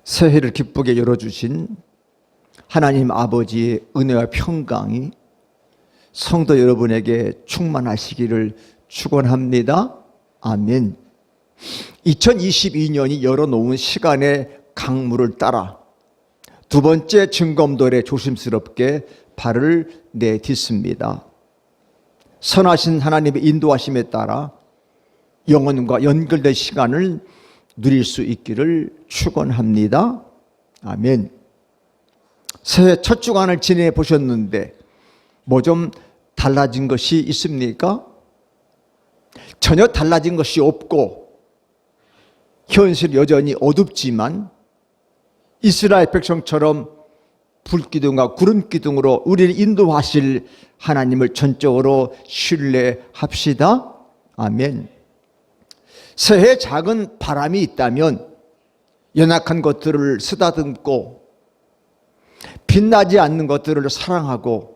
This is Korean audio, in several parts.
새해를 기쁘게 열어주신 하나님 아버지의 은혜와 평강이 성도 여러분에게 충만하시기를 축원합니다. 아멘. 2022년이 열어놓은 시간의 강물을 따라 두 번째 증검돌에 조심스럽게 발을 내딛습니다. 선하신 하나님의 인도하심에 따라 영혼과 연결된 시간을 누릴 수 있기를 축원합니다. 아멘. 새해 첫 주간을 지내 보셨는데 뭐 좀 달라진 것이 있습니까? 전혀 달라진 것이 없고 현실 여전히 어둡지만 이스라엘 백성처럼 불기둥과 구름기둥으로 우리를 인도하실 하나님을 전적으로 신뢰합시다. 아멘. 새해 작은 바람이 있다면 연약한 것들을 쓰다듬고 빛나지 않는 것들을 사랑하고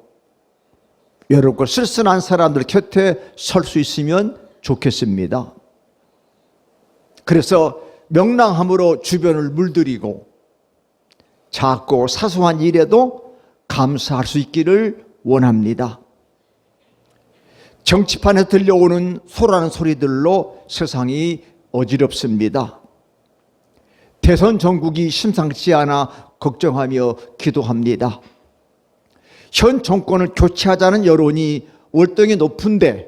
외롭고 쓸쓸한 사람들 곁에 설 수 있으면 좋겠습니다. 그래서 명랑함으로 주변을 물들이고 작고 사소한 일에도 감사할 수 있기를 원합니다. 정치판에 들려오는 소라는 소리들로 세상이 어지럽습니다. 대선 전국이 심상치 않아 걱정하며 기도합니다. 현 정권을 교체하자는 여론이 월등히 높은데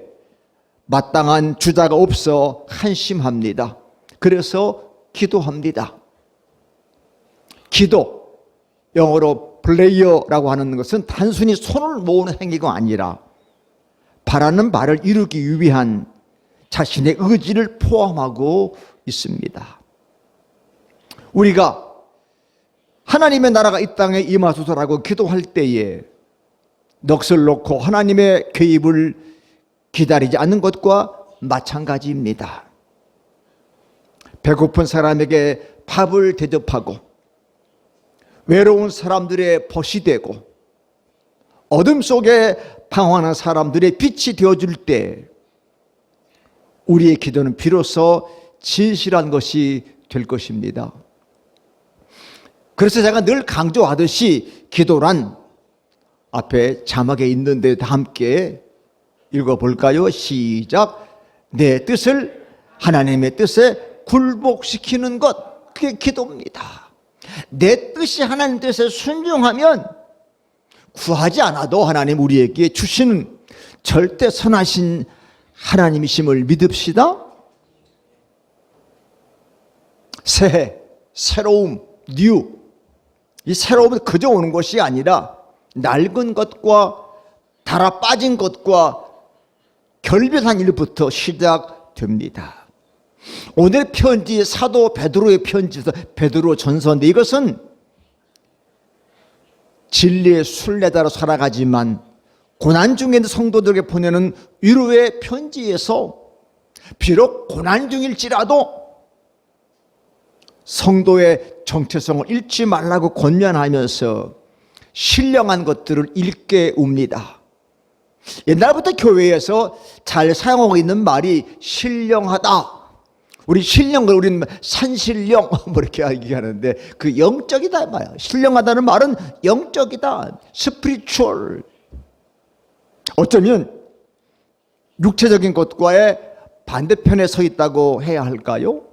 마땅한 주자가 없어 한심합니다. 그래서 기도합니다. 기도, 영어로 플레이어라고 하는 것은 단순히 손을 모으는 행위가 아니라 바라는 바를 이루기 위한 자신의 의지를 포함하고 있습니다. 우리가 하나님의 나라가 이 땅에 임하소서라고 기도할 때에 넋을 놓고 하나님의 개입을 기다리지 않는 것과 마찬가지입니다. 배고픈 사람에게 밥을 대접하고 외로운 사람들의 벗이 되고 어둠 속에 방황하는 사람들의 빛이 되어줄 때 우리의 기도는 비로소 진실한 것이 될 것입니다. 그래서 제가 늘 강조하듯이 기도란 앞에 자막에 있는데 다 함께 읽어볼까요? 시작. 내 뜻을 하나님의 뜻에 굴복시키는 것, 그게 기도입니다. 내 뜻이 하나님 뜻에 순종하면 구하지 않아도 하나님 우리에게 주시는 절대 선하신 하나님이심을 믿읍시다. 새해, 새로움, 뉴. 이 새로움은 그저 오는 것이 아니라 낡은 것과 달아 빠진 것과 결별한 일부터 시작됩니다. 오늘 편지, 사도 베드로의 편지에서 베드로 전서인데 이것은 진리의 순례자로 살아가지만 고난 중에 있는 성도들에게 보내는 위로의 편지에서 비록 고난 중일지라도 성도의 정체성을 잃지 말라고 권면하면서 신령한 것들을 읽게 웁니다. 옛날부터 교회에서 잘 사용하고 있는 말이 신령하다. 우리 신령을 우리는 산신령 뭐 이렇게 얘기하는데 그 영적이다 말이야. 신령하다는 말은 영적이다. 스피리추얼. 어쩌면 육체적인 것과의 반대편에 서 있다고 해야 할까요?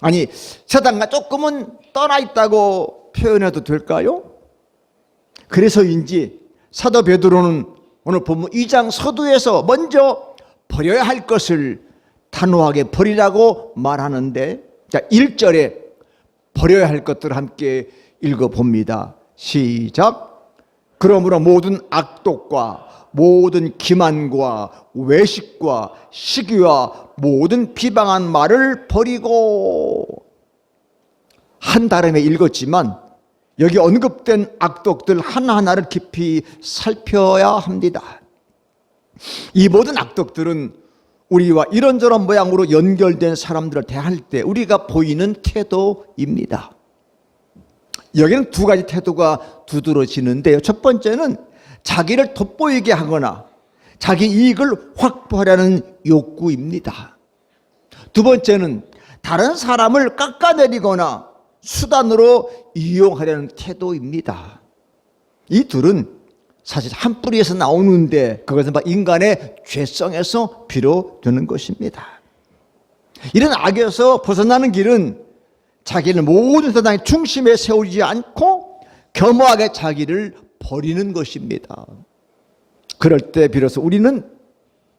아니 세상과 조금은 떠나 있다고 표현해도 될까요? 그래서인지 사도 베드로는 오늘 본문 2장 서두에서 먼저 버려야 할 것을 단호하게 버리라고 말하는데, 자 1절에 버려야 할 것들을 함께 읽어봅니다. 시작. 그러므로 모든 악독과 모든 기만과 외식과 시기와 모든 비방한 말을 버리고. 한 다름에 읽었지만 여기 언급된 악독들 하나하나를 깊이 살펴야 합니다. 이 모든 악독들은 우리와 이런저런 모양으로 연결된 사람들을 대할 때 우리가 보이는 태도입니다. 여기는 두 가지 태도가 두드러지는데요. 첫 번째는 자기를 돋보이게 하거나 자기 이익을 확보하려는 욕구입니다. 두 번째는 다른 사람을 깎아내리거나 수단으로 이용하려는 태도입니다. 이 둘은 사실 한 뿌리에서 나오는데 그것은 바로 인간의 죄성에서 비롯되는 것입니다. 이런 악에서 벗어나는 길은 자기를 모든 세상의 중심에 세우지 않고 겸허하게 자기를 버리는 것입니다. 그럴 때 비로소 우리는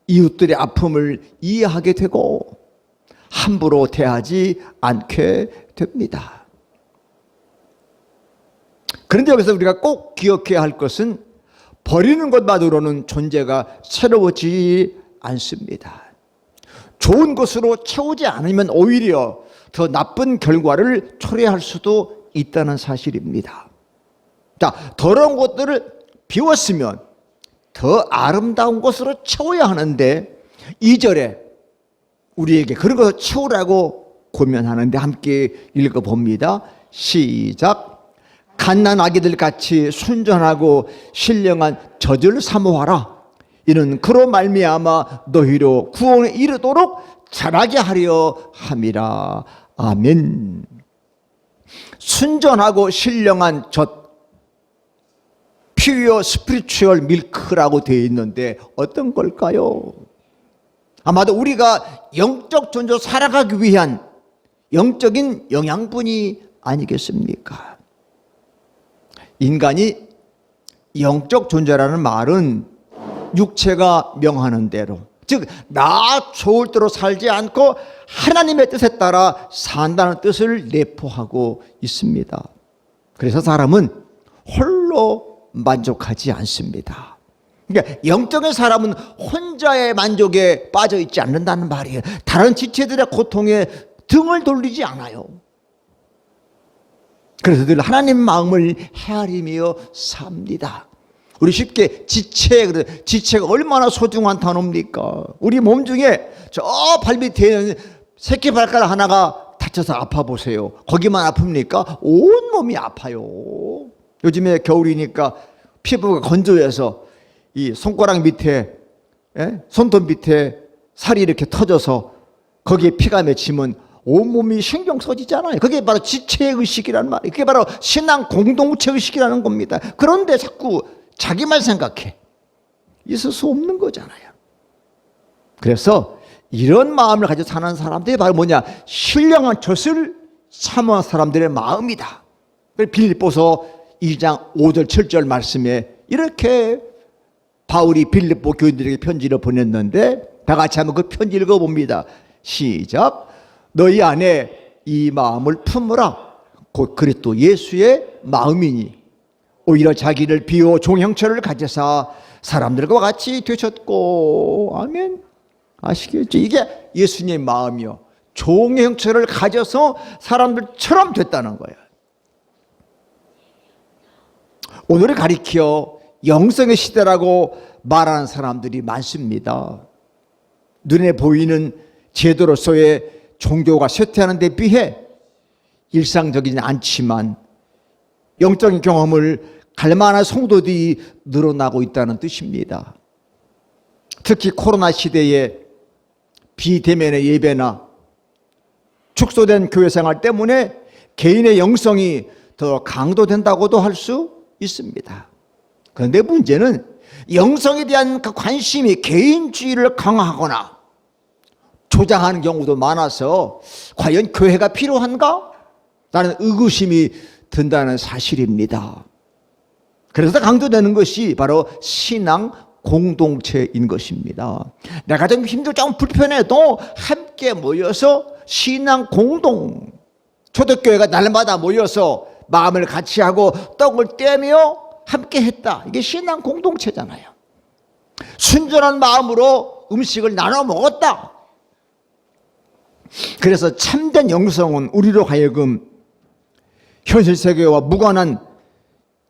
이웃들의 아픔을 이해하게 되고 함부로 대하지 않게 됩니다. 그런데 여기서 우리가 꼭 기억해야 할 것은 버리는 것만으로는 존재가 새로워지지 않습니다. 좋은 것으로 채우지 않으면 오히려 더 나쁜 결과를 초래할 수도 있다는 사실입니다. 자, 더러운 것들을 비웠으면 더 아름다운 것으로 채워야 하는데 2절에 우리에게 그런 것을 채우라고 고면하는데 함께 읽어봅니다. 시작. 갓난 아기들 같이 순전하고 신령한 젖을 사모하라. 이는 그로 말미암아 너희로 구원에 이르도록 자라게 하려 함이라. 아멘. 순전하고 신령한 젖, 퓨어 스피리추얼 밀크라고 되어 있는데 어떤 걸까요? 아마도 우리가 영적 존재로 살아가기 위한 영적인 영양분이 아니겠습니까? 인간이 영적 존재라는 말은 육체가 명하는 대로, 즉 나 좋을 대로 살지 않고 하나님의 뜻에 따라 산다는 뜻을 내포하고 있습니다. 그래서 사람은 홀로 만족하지 않습니다. 그러니까 영적인 사람은 혼자의 만족에 빠져 있지 않는다는 말이에요. 다른 지체들의 고통에 등을 돌리지 않아요. 그래서 늘 하나님 마음을 헤아리며 삽니다. 우리 쉽게 지체가 얼마나 소중한 단어입니까? 우리 몸 중에 저 발밑에 있는 새끼발가락 하나가 다쳐서 아파 보세요. 거기만 아픕니까? 온 몸이 아파요. 요즘에 겨울이니까 피부가 건조해서 이 손가락 밑에, 손톱 밑에 살이 이렇게 터져서 거기에 피가 맺히면 온몸이 신경 써지잖아요. 그게 바로 지체의식이라는 말이에요. 그게 바로 신앙 공동체의식이라는 겁니다. 그런데 자꾸 자기만 생각해. 있을 수 없는 거잖아요. 그래서 이런 마음을 가지고 사는 사람들이 바로 뭐냐? 신령한 젖을 사모한 사람들의 마음이다. 빌립보서 2장 5절 7절 말씀에 이렇게 바울이 빌립보 교인들에게 편지를 보냈는데 다 같이 한번 그 편지 읽어봅니다. 시작. 너희 안에 이 마음을 품으라. 곧 그리스도 예수의 마음이니 오히려 자기를 비워 종 형체를 가져사 사람들과 같이 되셨고. 아멘. 아시겠죠? 이게 예수님의 마음이요. 종의 형체를 가져서 사람들처럼 됐다는 거예요. 오늘을 가리켜 영성의 시대라고 말하는 사람들이 많습니다. 눈에 보이는 제도로서의 종교가 쇠퇴하는 데 비해 일상적이지 않지만 영적인 경험을 갈만한 성도들이 늘어나고 있다는 뜻입니다. 특히 코로나 시대에 비대면의 예배나 축소된 교회생활 때문에 개인의 영성이 더 강도된다고도 할 수 있습니다. 그런데 문제는 영성에 대한 그 관심이 개인주의를 강화하거나 조장하는 경우도 많아서 과연 교회가 필요한가? 라는 의구심이 든다는 사실입니다. 그래서 강조되는 것이 바로 신앙 공동체인 것입니다. 내가 좀 힘들고 좀 불편해도 함께 모여서 신앙 공동, 초대교회가 날마다 모여서 마음을 같이 하고 떡을 떼며 함께 했다. 이게 신앙 공동체잖아요. 순전한 마음으로 음식을 나눠 먹었다. 그래서 참된 영성은 우리로 하여금 현실 세계와 무관한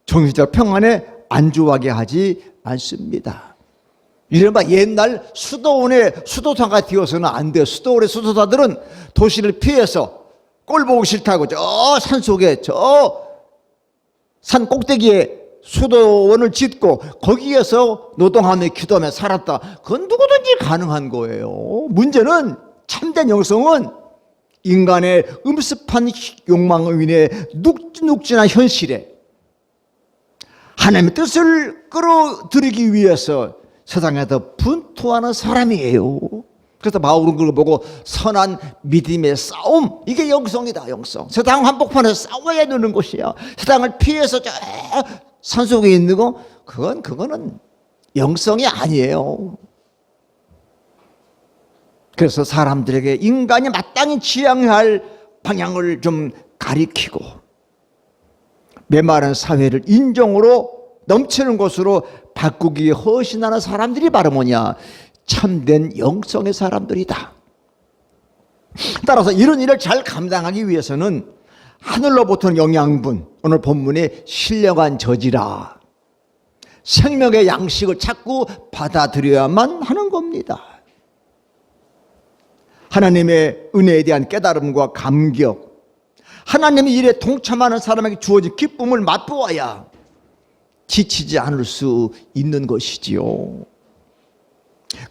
정신적 평안에 안주하게 하지 않습니다. 이른바 옛날 수도원의 수도사가 되어서는 안 돼요. 수도원의 수도사들은 도시를 피해서 꼴 보기 싫다고 저 산속에 저 산 꼭대기에 수도원을 짓고 거기에서 노동하며 기도하며 살았다. 그건 누구든지 가능한 거예요. 문제는 참된 영성은 인간의 음습한 욕망으로 인해 눅진눅진한 현실에 하나님의 뜻을 끌어들이기 위해서 세상에서 분투하는 사람이에요. 그래서 바울은 그걸 보고 선한 믿음의 싸움, 이게 영성이다. 영성. 세상 한복판에서 싸워야 되는 것이야. 세상을 피해서 저 산속에 있는 거, 그거는 영성이 아니에요. 그래서 사람들에게 인간이 마땅히 지향해야 할 방향을 좀 가리키고 메마른 사회를 인정으로 넘치는 곳으로 바꾸기에 헌신하는 사람들이 바로 뭐냐? 참된 영성의 사람들이다. 따라서 이런 일을 잘 감당하기 위해서는 하늘로부터 영양분, 오늘 본문에 신령한 저지라, 생명의 양식을 자꾸 받아들여야만 하는 겁니다. 하나님의 은혜에 대한 깨달음과 감격, 하나님의 일에 동참하는 사람에게 주어진 기쁨을 맛보아야 지치지 않을 수 있는 것이지요.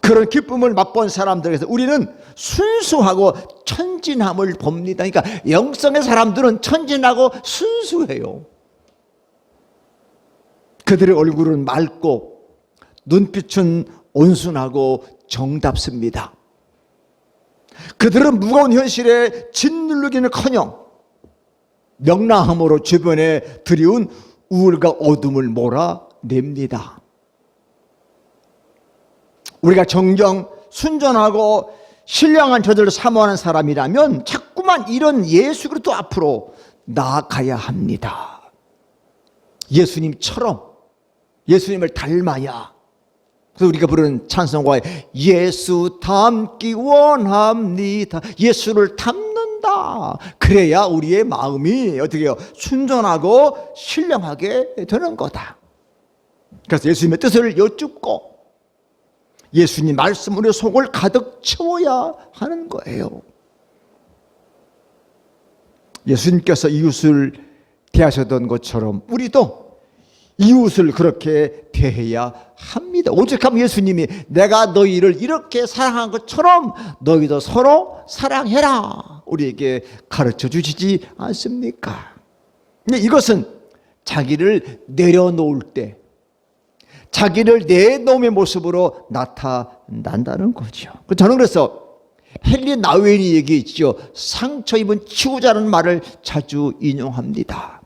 그런 기쁨을 맛본 사람들에게서 우리는 순수하고 천진함을 봅니다. 그러니까 영성의 사람들은 천진하고 순수해요. 그들의 얼굴은 맑고 눈빛은 온순하고 정답습니다. 그들은 무거운 현실에 짓누르기는커녕 명랑함으로 주변에 드리운 우울과 어둠을 몰아냅니다. 우리가 정정 순전하고 신령한 저절을 사모하는 사람이라면 자꾸만 이런 예수 그리스도 앞으로 나아가야 합니다. 예수님처럼, 예수님을 닮아야. 그래서 우리가 부르는 찬송가에 예수 닮기 원합니다. 예수를 닮는다. 그래야 우리의 마음이 어떻게 해요? 순전하고 신령하게 되는 거다. 그래서 예수님의 뜻을 여쭙고 예수님 말씀으로 속을 가득 채워야 하는 거예요. 예수님께서 이웃을 대하셨던 것처럼 우리도 이웃을 그렇게 대해야 합니다. 오직하면 예수님이 내가 너희를 이렇게 사랑한 것처럼 너희도 서로 사랑해라 우리에게 가르쳐 주시지 않습니까? 근데 이것은 자기를 내려놓을 때, 자기를 내놓음의 모습으로 나타난다는 거죠. 저는 그래서 헨리 나우엔이 얘기했죠. 상처 입은 치유자라는 말을 자주 인용합니다.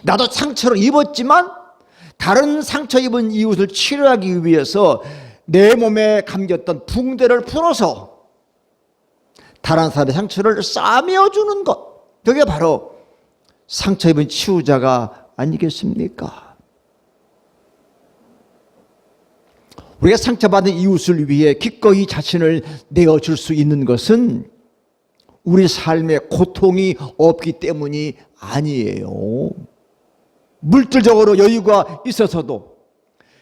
나도 상처를 입었지만 다른 상처 입은 이웃을 치료하기 위해서 내 몸에 감겼던 붕대를 풀어서 다른 사람의 상처를 싸매어주는 것, 그게 바로 상처 입은 치유자가 아니겠습니까? 우리가 상처받은 이웃을 위해 기꺼이 자신을 내어줄 수 있는 것은 우리 삶에 고통이 없기 때문이 아니에요. 물질적으로 여유가 있어서도,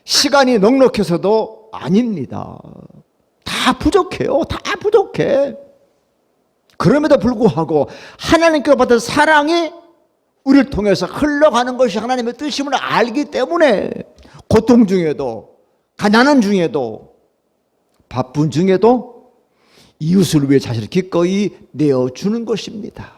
시간이 넉넉해서도 아닙니다. 다 부족해요. 다 부족해. 그럼에도 불구하고 하나님께서 받은 사랑이 우리를 통해서 흘러가는 것이 하나님의 뜻임을 알기 때문에 고통 중에도, 가난한 중에도, 바쁜 중에도 이웃을 위해 자신을 기꺼이 내어주는 것입니다.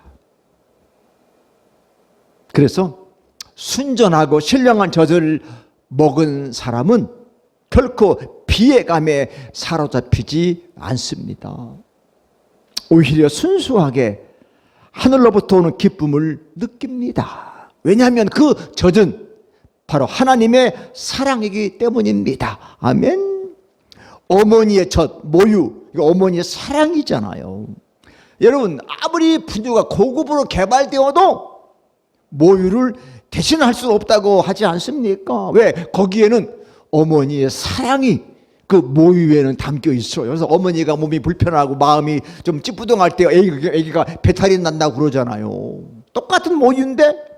그래서 순전하고 신령한 젖을 먹은 사람은 결코 비애감에 사로잡히지 않습니다. 오히려 순수하게 하늘로부터 오는 기쁨을 느낍니다. 왜냐하면 그 젖은 바로 하나님의 사랑이기 때문입니다. 아멘. 어머니의 젖, 모유, 이거 어머니의 사랑이잖아요. 여러분, 아무리 분유가 고급으로 개발되어도 모유를 대신할 수 없다고 하지 않습니까? 왜? 거기에는 어머니의 사랑이 그 모유에는 담겨 있어요. 그래서 어머니가 몸이 불편하고 마음이 좀 찌뿌둥할 때 애기가 배탈이 난다고 그러잖아요. 똑같은 모유인데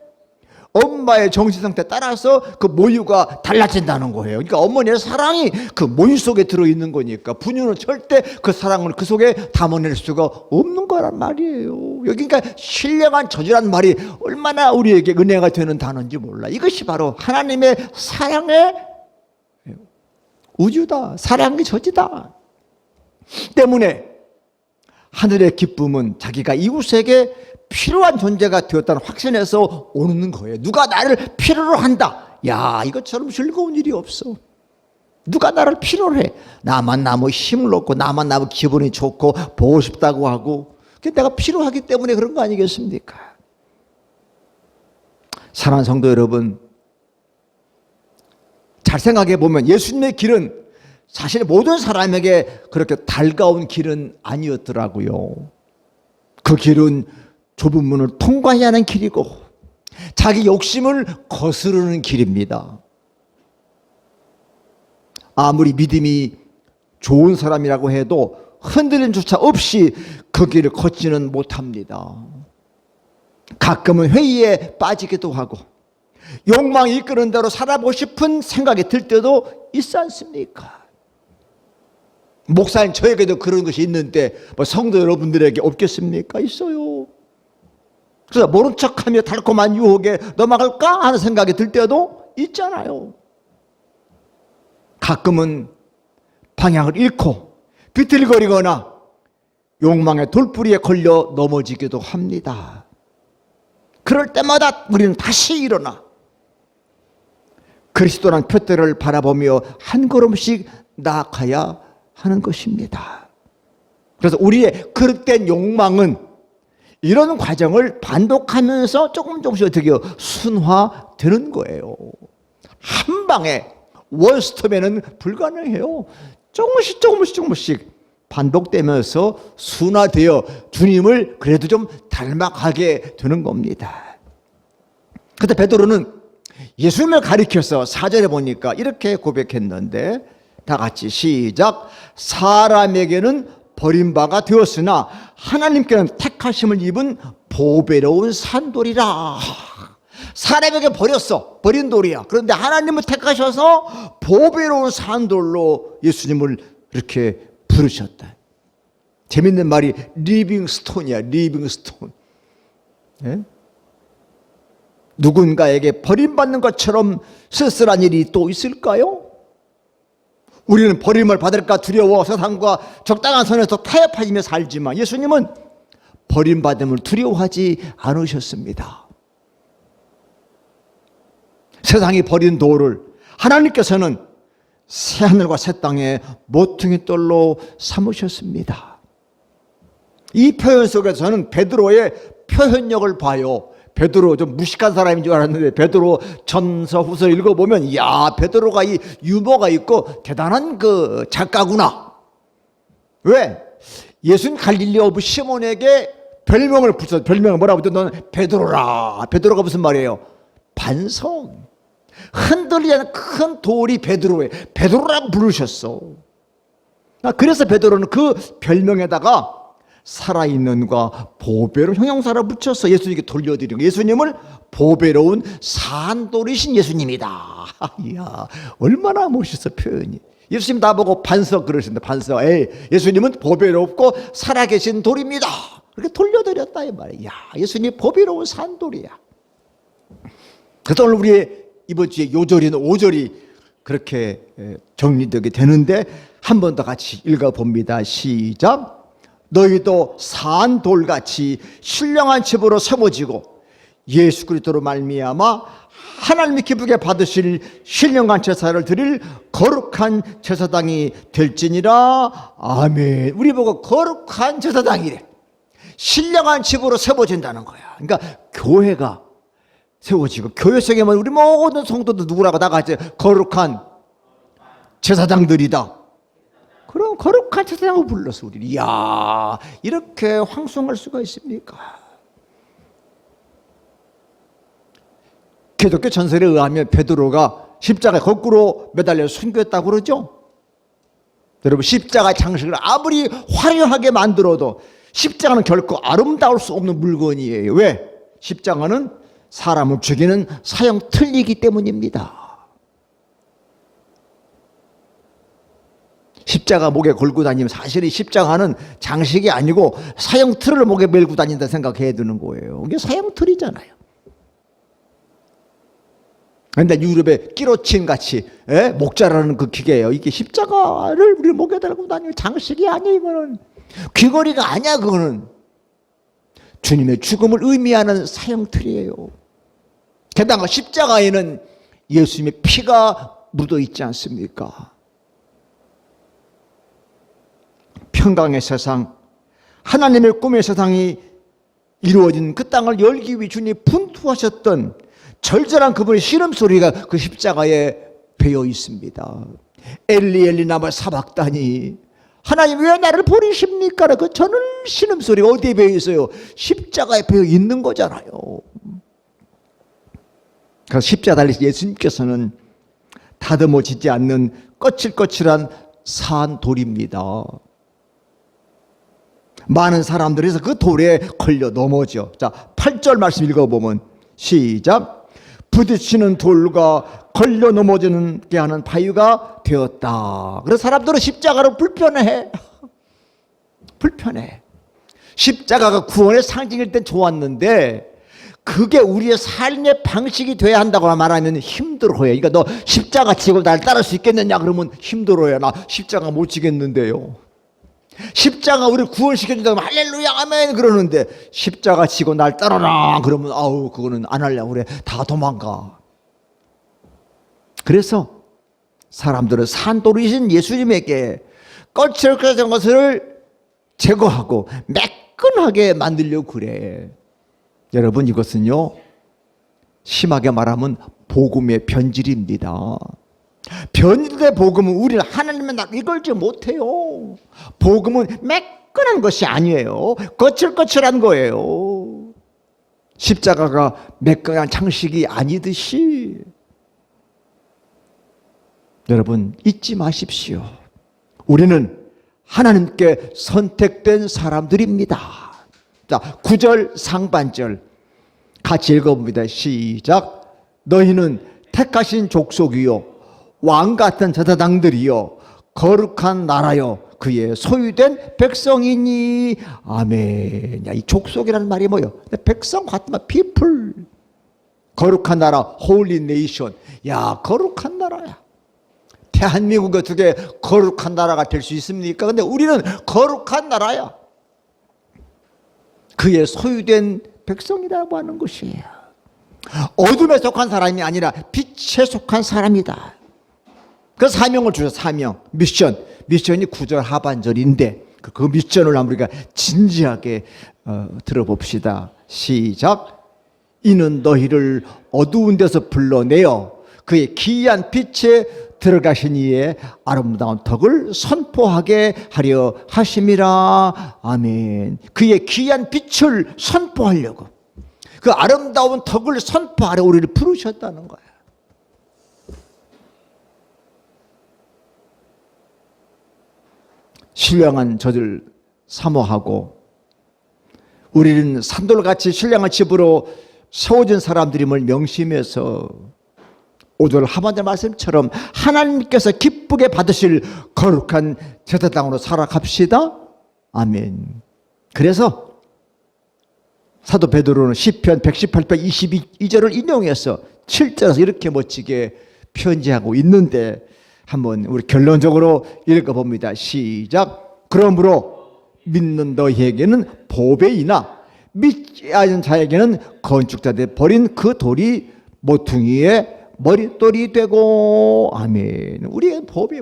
엄마의 정신 상태에 따라서 그 모유가 달라진다는 거예요. 그러니까 어머니의 사랑이 그 모유 속에 들어있는 거니까 분유는 절대 그 사랑을 그 속에 담아낼 수가 없는 거란 말이에요. 여기 그러니까 신령한 젖이란 말이 얼마나 우리에게 은혜가 되는 단어인지 몰라. 이것이 바로 하나님의 사랑의 우주다. 사랑의 젖이다. 때문에 하늘의 기쁨은 자기가 이웃에게 필요한 존재가 되었다는 확신에서 오는 거예요. 누가 나를 필요로 한다. 야, 이것처럼 즐거운 일이 없어. 누가 나를 필요로 해. 나만 나면 힘을 얻고 나만 나면 기분이 좋고 보고 싶다고 하고, 내가 필요하기 때문에 그런 거 아니겠습니까? 사랑하는 성도 여러분, 잘 생각해 보면 예수님의 길은 사실 모든 사람에게 그렇게 달가운 길은 아니었더라고요. 그 길은 좁은 문을 통과해야 하는 길이고 자기 욕심을 거스르는 길입니다. 아무리 믿음이 좋은 사람이라고 해도 흔들림조차 없이 그 길을 걷지는 못합니다. 가끔은 회의에 빠지기도 하고 욕망이 이끄는 대로 살아보고 싶은 생각이 들 때도 있지 않습니까? 목사님, 저에게도 그런 것이 있는데 성도 여러분들에게 없겠습니까? 있어요. 그래서 모른 척하며 달콤한 유혹에 넘어갈까 하는 생각이 들 때도 있잖아요. 가끔은 방향을 잃고 비틀거리거나 욕망의 돌부리에 걸려 넘어지기도 합니다. 그럴 때마다 우리는 다시 일어나 그리스도란 표대를 바라보며 한 걸음씩 나아가야 하는 것입니다. 그래서 우리의 그릇된 욕망은 이런 과정을 반복하면서 조금씩 어떻게 순화되는 거예요. 한 방에 원스톱에는 불가능해요. 조금씩 반복되면서 순화되어 주님을 그래도 좀 닮아가게 되는 겁니다. 그때 베드로는 예수님을 가리켜서 4절에 보니까 이렇게 고백했는데, 다 같이 시작. 사람에게는 버림바가 되었으나 하나님께는 택하심을 입은 보배로운 산돌이라. 사람에게 버린 돌이야. 그런데 하나님을 택하셔서 보배로운 산돌로 예수님을 이렇게 부르셨다. 재밌는 말이 리빙스톤이야. 리빙스톤. 예? 누군가에게 버림받는 것처럼 쓸쓸한 일이 또 있을까요? 우리는 버림을 받을까 두려워 세상과 적당한 선에서 타협하며 살지만 예수님은 버림받음을 두려워하지 않으셨습니다. 세상이 버린 돌을 하나님께서는 새하늘과 새 땅의 모퉁이 돌로 삼으셨습니다. 이 표현 속에서는 베드로의 표현력을 봐요. 베드로 좀 무식한 사람인 줄 알았는데 베드로 전서 후서 읽어보면 야, 베드로가 이 유머가 있고 대단한 그 작가구나. 왜? 예수님 갈릴리 오브 시몬에게 별명을 붙였어. 별명을 뭐라고 붙였어? 너는 베드로라. 베드로가 무슨 말이에요? 반석. 흔들리지 않는 큰 돌이 베드로예요. 베드로라고 부르셨어. 그래서 베드로는 그 별명에다가 살아있는과 보배로운 형용사를 붙여서 예수님께 돌려드린 거예요. 예수님을 보배로운 산돌이신 예수님이다. 이야, 얼마나 멋있어 표현이. 예수님 나보고 반석 그러신다. 반석. 예수님은 보배롭고 살아계신 돌입니다. 그렇게 돌려드렸다 이 말이야. 야, 예수님 보배로운 산돌이야. 그래서 오늘 우리의 이번 주에 요절인 5절이 그렇게 정리되게 되는데 한 번 더 같이 읽어봅니다. 시작. 너희도 산 돌같이 신령한 집으로 세워지고 예수 그리스도로 말미암아 하나님이 기쁘게 받으실 신령한 제사를 드릴 거룩한 제사장이 될지니라. 아멘. 우리 보고 거룩한 제사장이래. 신령한 집으로 세워진다는 거야. 그러니까 교회가 세워지고 교회 속에만 우리 모든 성도들 누구라고 나가지? 거룩한 제사장들이다. 그럼 거룩한 제사장을 불렀어 우리. 이야, 이렇게 황송할 수가 있습니까? 기독교 전설에 의하면 베드로가 십자가에 거꾸로 매달려 순교했다고 그러죠. 여러분, 십자가 장식을 아무리 화려하게 만들어도 십자가는 결코 아름다울 수 없는 물건이에요. 왜? 십자가는 사람을 죽이는 사형 틀이기 때문입니다. 십자가 목에 걸고 다니면 사실은 십자가는 장식이 아니고 사형틀을 목에 메고 다닌다 생각해야 되는 거예요. 이게 사형틀이잖아요. 그런데 유럽의 끼로친 같이 목자라는 그 기계예요. 이게 십자가를 우리 목에 달고 다니는 장식이 아니에요. 이거는 귀걸이가 아니야. 그거는 주님의 죽음을 의미하는 사형틀이에요. 게다가 십자가에는 예수님의 피가 묻어 있지 않습니까? 평강의 세상, 하나님의 꿈의 세상이 이루어진 그 땅을 열기 위해 주님이 분투하셨던 절절한 그분의 신음소리가 그 십자가에 배어 있습니다. 엘리 엘리 라마 사박다니, 하나님 왜 나를 버리십니까? 그 저는 신음소리가 어디에 배어 있어요? 십자가에 배어 있는 거잖아요. 그래서 십자가 달리신 예수님께서는 다듬어지지 않는 거칠거칠한 산돌입니다. 많은 사람들에서 그 돌에 걸려 넘어져. 자, 8절 말씀 읽어보면 시작. 부딪히는 돌과 걸려 넘어지는 게 하는 바위가 되었다. 그래서 사람들은 십자가를 불편해. 불편해. 십자가가 구원의 상징일 땐 좋았는데 그게 우리의 삶의 방식이 돼야 한다고 말하면 힘들어해. 그러니까 너 십자가 지고 날 따를 수 있겠느냐 그러면 힘들어요. 나 십자가 못 지겠는데요. 십자가 우리 구원시켜준다고 할렐루야 아멘 그러는데 십자가 지고 날 따라라 그러면 아우 그거는 안 하려고 그래. 다 도망가. 그래서 사람들은 산돌이신 예수님에게 거칠거칠한 것을 제거하고 매끈하게 만들려고 그래. 여러분, 이것은요 심하게 말하면 복음의 변질입니다. 변질의 복음은 우리는 하나님의 나라를 이끌지 못해요. 복음은 매끈한 것이 아니에요. 거칠거칠한 거예요. 십자가가 매끈한 장식이 아니듯이 여러분 잊지 마십시오. 우리는 하나님께 선택된 사람들입니다. 자, 9절 상반절 같이 읽어봅니다. 시작. 너희는 택하신 족속이요 왕 같은 제사장들이요 거룩한 나라요 그의 소유된 백성이니. 아멘. 야, 이 족속이라는 말이 뭐예요? 백성 같은 말, people. 거룩한 나라, holy nation. 야, 거룩한 나라야. 대한민국이 어떻게 거룩한 나라가 될 수 있습니까? 근데 우리는 거룩한 나라야. 그의 소유된 백성이라고 하는 것이에요. 어둠에 속한 사람이 아니라 빛에 속한 사람이다. 그 사명을 주셔. 사명, 미션이 9절 하반절인데 그 미션을 한번 우리가 진지하게 들어봅시다. 시작. 이는 너희를 어두운 데서 불러내어 그의 기이한 빛에 들어가신 이의 아름다운 덕을 선포하게 하려 하심이라. 아멘. 그의 귀한 빛을 선포하려고, 그 아름다운 덕을 선포하려 우리를 부르셨다는 거야. 신령한 저들 사모하고 우리는 산돌같이 신령한 집으로 세워진 사람들임을 명심해서 5절 하반절 말씀처럼 하나님께서 기쁘게 받으실 거룩한 제사장으로 살아갑시다. 아멘. 그래서 사도 베드로는 시편 118편 22절을 인용해서 7절에서 이렇게 멋지게 편지하고 있는데 한번 우리 결론적으로 읽어봅니다. 시작. 그러므로 믿는 너희에게는 보배이나 믿지 않은 자에게는 건축자들 버린 그 돌이 모퉁이의 머릿돌이 되고. 아멘. 우리의 보배,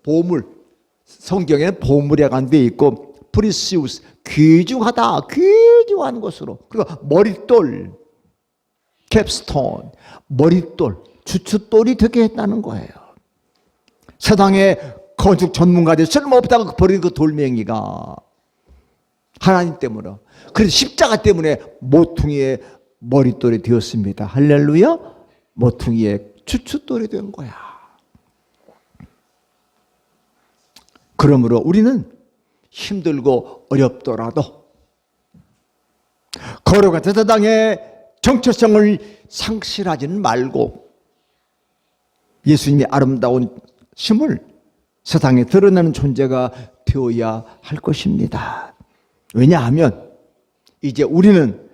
보물. 성경에는 보물이라고 한 데 있고 프리시우스, 귀중하다, 귀중한 것으로. 그리고 머릿돌, 캡스톤, 머릿돌, 주춧돌이 되게 했다는 거예요. 세상에 건축 전문가들 쓸모없다고 버린 그 돌멩이가 하나님 때문에, 그래서 십자가 때문에 모퉁이의 머릿돌이 되었습니다. 할렐루야. 모퉁이의 주춧돌이 된 거야. 그러므로 우리는 힘들고 어렵더라도 거룩한 제사장의 정체성을 상실하지는 말고 예수님의 아름다운 심을 세상에 드러내는 존재가 되어야 할 것입니다. 왜냐하면 이제 우리는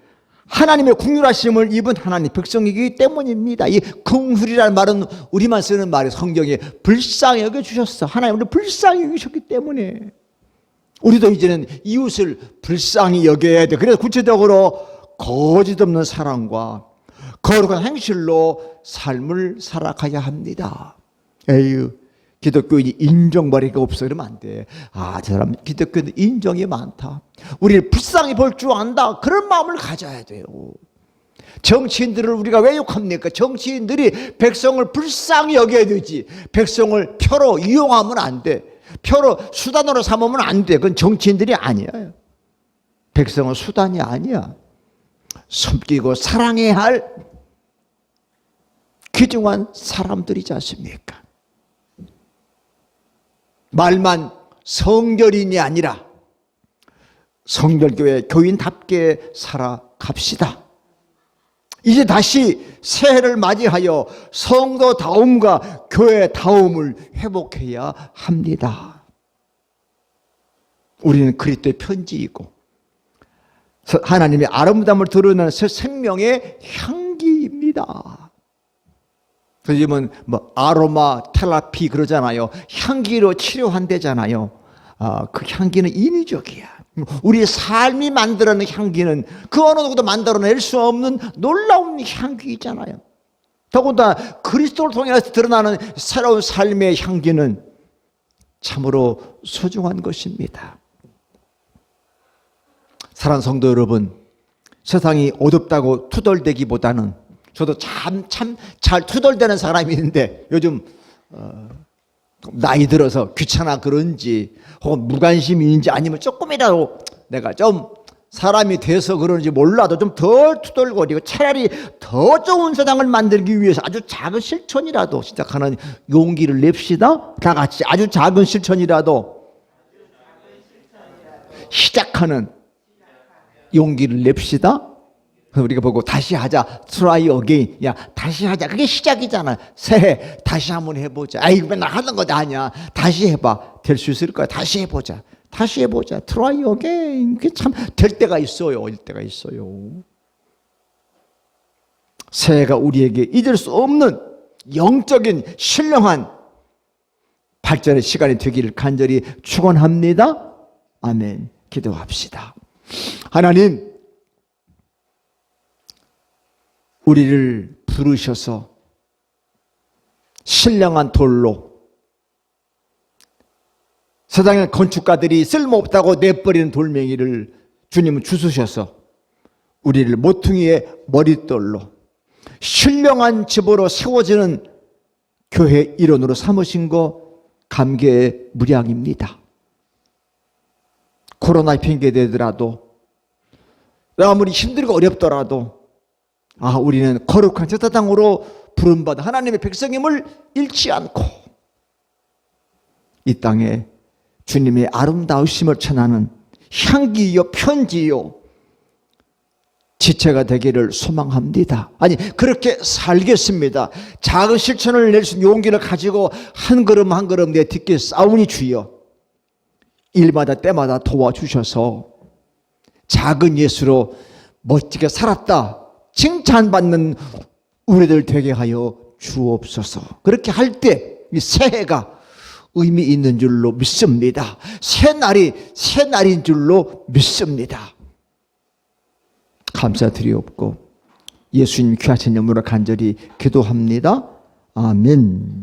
하나님의 긍휼하심을 입은 하나님 백성이기 때문입니다. 이 긍휼이라는 말은 우리만 쓰는 말이 성경에 불쌍히 여겨주셨어. 하나님 우리를 불쌍히 여기셨기 때문에 우리도 이제는 이웃을 불쌍히 여겨야 돼. 그래서 구체적으로 거짓 없는 사랑과 거룩한 행실로 삶을 살아가야 합니다. 에휴, 기독교인이 인정받을 게 없어 그러면 안 돼. 아, 저 사람 기독교는 인정이 많다. 우리를 불쌍히 볼 줄 안다. 그런 마음을 가져야 돼요. 정치인들을 우리가 왜 욕합니까? 정치인들이 백성을 불쌍히 여겨야 되지. 백성을 표로 이용하면 안 돼. 표로 수단으로 삼으면 안 돼. 그건 정치인들이 아니야. 백성은 수단이 아니야. 섬기고 사랑해야 할 귀중한 사람들이지 않습니까? 말만 성결인이 아니라 성결교회 교인답게 살아갑시다. 이제 다시 새해를 맞이하여 성도다움과 교회다움을 회복해야 합니다. 우리는 그리스도의 편지이고 하나님의 아름다움을 드러내는 새 생명의 향기입니다. 요즘은 뭐 아로마 테라피 그러잖아요. 향기로 치료한대잖아요. 그 향기는 인위적이야. 우리의 삶이 만들어낸 향기는 그 어느 누구도 만들어낼 수 없는 놀라운 향기잖아요. 더군다나 그리스도를 통해서 드러나는 새로운 삶의 향기는 참으로 소중한 것입니다. 사랑하는 성도 여러분, 세상이 어둡다고 투덜대기보다는 저도 참 잘 투덜대는 사람이 있는데 요즘 나이 들어서 귀찮아 그런지 혹은 무관심인지 아니면 조금이라도 내가 좀 사람이 돼서 그런지 몰라도 좀 덜 투덜거리고 차라리 더 좋은 세상을 만들기 위해서 아주 작은 실천이라도 시작하는 용기를 냅시다. 다 같이 아주 작은 실천이라도 시작하는 용기를 냅시다. 우리가 보고 다시 하자. try again. 야, 다시 하자. 그게 시작이잖아. 새해 다시 한번 해보자. 아이, 맨날 하는 거 아니야. 다시 해봐. 될 수 있을 거야. 다시 해보자. 다시 해보자. try again. 그게 참 될 때가 있어요. 될 때가 있어요. 새해가 우리에게 잊을 수 없는 영적인 신령한 발전의 시간이 되기를 간절히 축원합니다. 아멘. 기도합시다. 하나님, 우리를 부르셔서 신령한 돌로 세상의 건축가들이 쓸모없다고 내버리는 돌멩이를 주님은 주수셔서 우리를 모퉁이의 머릿돌로 신령한 집으로 세워지는 교회 일원으로 삼으신 거 감개의 무량입니다. 코로나 핑계대더라도 아무리 힘들고 어렵더라도 우리는 거룩한 제사장으로 부름받은 하나님의 백성임을 잃지 않고 이 땅에 주님의 아름다우심을 전하는 향기요 편지요 지체가 되기를 소망합니다. 아니, 그렇게 살겠습니다. 작은 실천을 낼 수 있는 용기를 가지고 한 걸음 한 걸음 내 뒷길 싸우니 주여 일마다 때마다 도와주셔서 작은 예수로 멋지게 살았다 칭찬받는 우리들 되게 하여 주옵소서. 그렇게 할 때 이 새해가 의미 있는 줄로 믿습니다. 새날인 줄로 믿습니다. 감사드리옵고 예수님 귀하신 이름으로 간절히 기도합니다. 아멘.